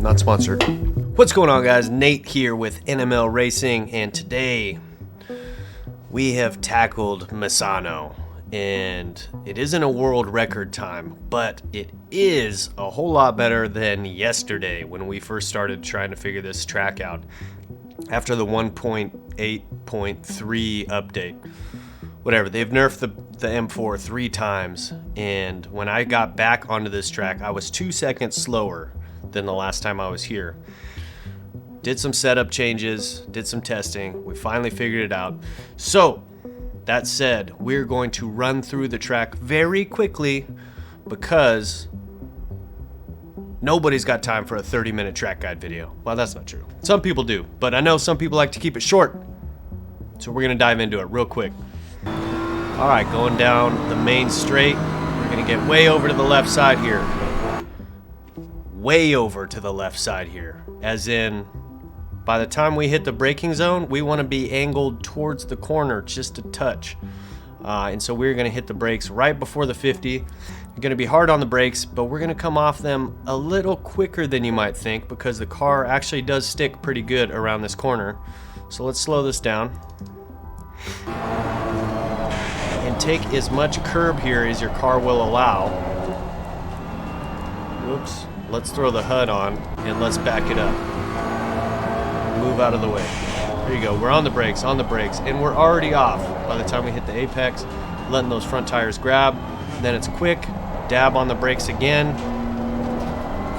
not sponsored. What's going on, guys? Nate here with NML Racing, and today we have tackled Misano. And it isn't a world record time, but it is a whole lot better than yesterday when we first started trying to figure this track out after the 1.8.3 update. Whatever, they've nerfed the M4 3 times, and when I got back onto this track, I was 2 seconds slower than the last time I was here. Did some setup changes, did some testing, we finally figured it out. So, that said, we're going to run through the track very quickly because nobody's got time for a 30-minute track guide video. Well, that's not true. Some people do, but I know some people like to keep it short. So we're gonna dive into it real quick. All right, going down the main straight. We're gonna get way over to the left side here. Way over to the left side here. As in, by the time we hit the braking zone, we want to be angled towards the corner just a touch. And so we're going to hit the brakes right before the 50. We're going to be hard on the brakes, but we're going to come off them a little quicker than you might think because the car actually does stick pretty good around this corner. So let's slow this down. And take as much curb here as your car will allow. Whoops. Let's throw the HUD on and let's back it up. Move out of the way. There you go. We're on the brakes, and we're already off by the time we hit the apex, letting those front tires grab. Then it's quick, dab on the brakes again,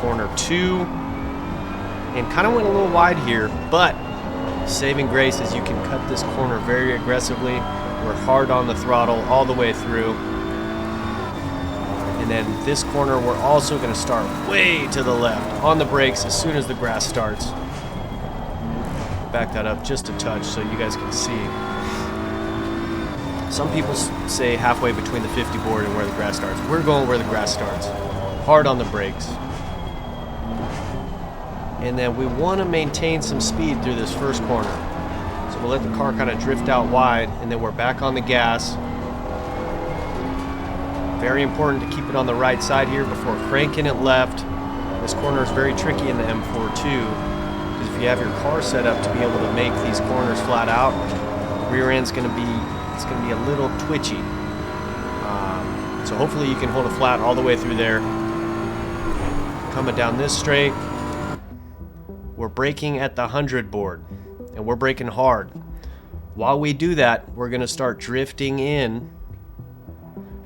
corner 2, and kind of went a little wide here, but saving grace is you can cut this corner very aggressively. We're hard on the throttle all the way through. And then this corner, we're also going to start way to the left on the brakes as soon as the grass starts. Back that up just a touch so you guys can see. Some people say halfway between the 50 board and where the grass starts. We're going where the grass starts. Hard on the brakes. And then we want to maintain some speed through this first corner. So we'll let the car kind of drift out wide, and then we're back on the gas. Very important to keep it on the right side here before cranking it left. This corner is very tricky in the M4 too. If you have your car set up to be able to make these corners flat out, the rear end's going to be a little twitchy. So hopefully you can hold it flat all the way through there. Coming down this straight, we're braking at the 100 board, and we're braking hard. While we do that, we're going to start drifting in.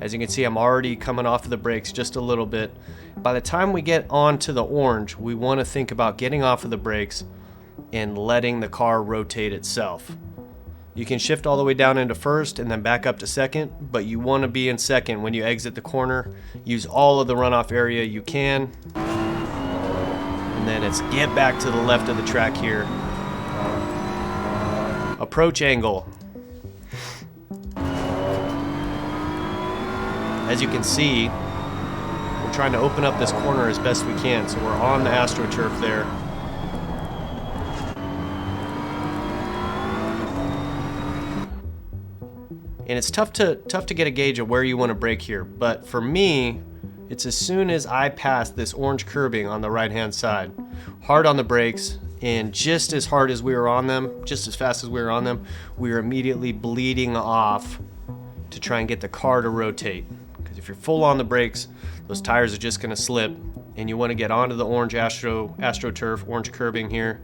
As you can see, I'm already coming off of the brakes just a little bit. By the time we get onto the orange, we want to think about getting off of the brakes and letting the car rotate itself. You can shift all the way down into first and then back up to second, but you want to be in second when you exit the corner. Use all of the runoff area you can. And then it's get back to the left of the track here. Approach angle. As you can see, we're trying to open up this corner as best we can, so we're on the AstroTurf there. And it's tough to get a gauge of where you want to brake here, but for me, it's as soon as I pass this orange curbing on the right-hand side, hard on the brakes, and just as hard as we were on them, just as fast as we were on them, we were immediately bleeding off to try and get the car to rotate. Because if you're full on the brakes, those tires are just going to slip, and you want to get onto the orange AstroTurf, orange curbing here,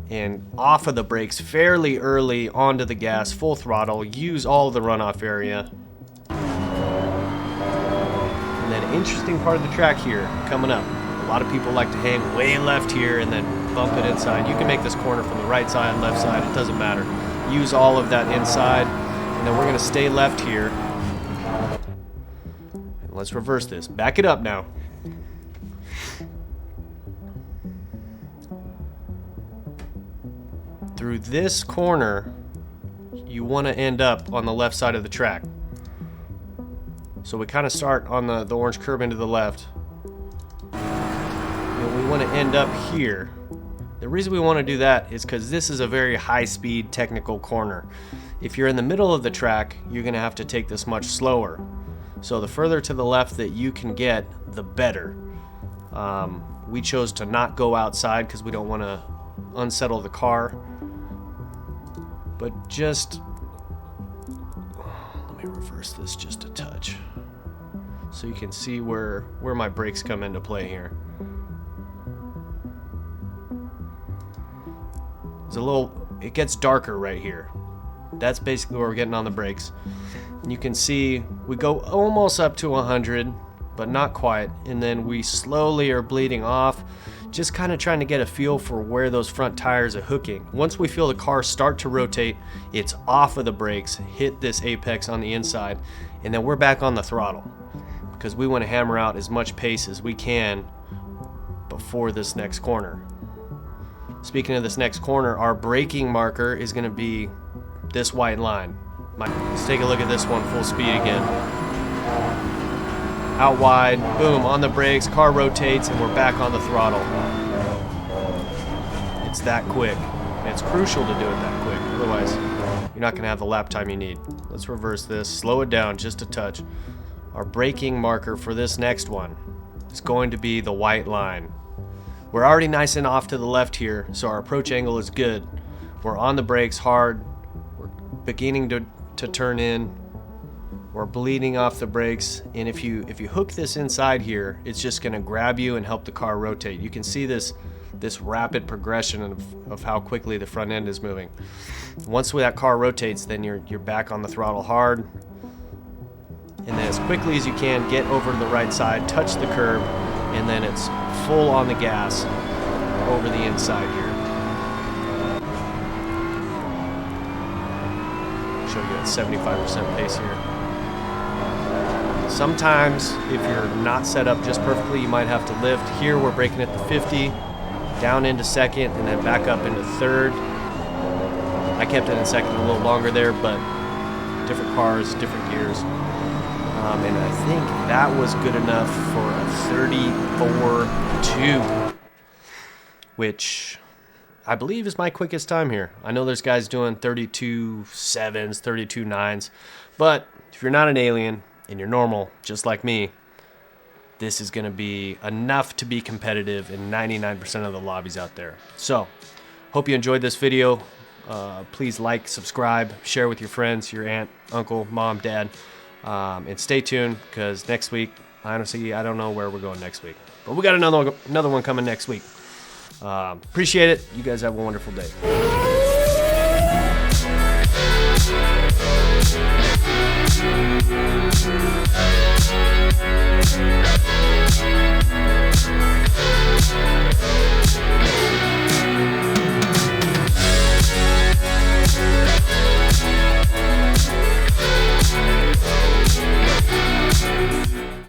and off of the brakes fairly early onto the gas, full throttle, use all the runoff area. And then interesting part of the track here coming up. A lot of people like to hang way left here and then bump it inside. You can make this corner from the right side, left side, it doesn't matter. Use all of that inside, and then we're going to stay left here. And let's reverse this. Back it up now. Through this corner, you want to end up on the left side of the track. So we kind of start on the orange curb into the left. And we want to end up here. The reason we want to do that is because this is a very high-speed technical corner. If you're in the middle of the track, you're going to have to take this much slower. So the further to the left that you can get, the better. We chose to not go outside because we don't want to unsettle the car. But just, let me reverse this just a touch so you can see where my brakes come into play here. It gets darker right here. That's basically where we're getting on the brakes. And you can see we go almost up to 100, but not quite. And then we slowly are bleeding off, just kind of trying to get a feel for where those front tires are hooking. Once we feel the car start to rotate, it's off of the brakes, hit this apex on the inside, and then we're back on the throttle because we want to hammer out as much pace as we can before this next corner. Speaking of this next corner, our braking marker is going to be this white line. Let's take a look at this one full speed again. Out wide, boom, on the brakes, car rotates, and we're back on the throttle. It's that quick. And it's crucial to do it that quick, otherwise you're not going to have the lap time you need. Let's reverse this, slow it down just a touch. Our braking marker for this next one is going to be the white line. We're already nice and off to the left here, so our approach angle is good. We're on the brakes hard. We're beginning to turn in. We're bleeding off the brakes, and if you hook this inside here, it's just going to grab you and help the car rotate. You can see this rapid progression of how quickly the front end is moving. Once that car rotates, then you're back on the throttle hard, and then as quickly as you can, get over to the right side, touch the curb, and then it's full on the gas over the inside here. I'll show you at 75% pace here. Sometimes if you're not set up just perfectly, you might have to lift. Here we're braking at the 50, down into second, and then back up into third. I kept it in second a little longer there, but different cars, different gears. And I think that was good enough for a 34.2, which I believe is my quickest time here. I know there's guys doing 32.7s, 32.9s, but if you're not an alien and you're normal, just like me, this is going to be enough to be competitive in 99% of the lobbies out there. So, hope you enjoyed this video. Please like, subscribe, share with your friends, your aunt, uncle, mom, dad. And stay tuned, because next week, honestly, I don't know where we're going next week, but we got another one coming next week. Appreciate it. You guys have a wonderful day.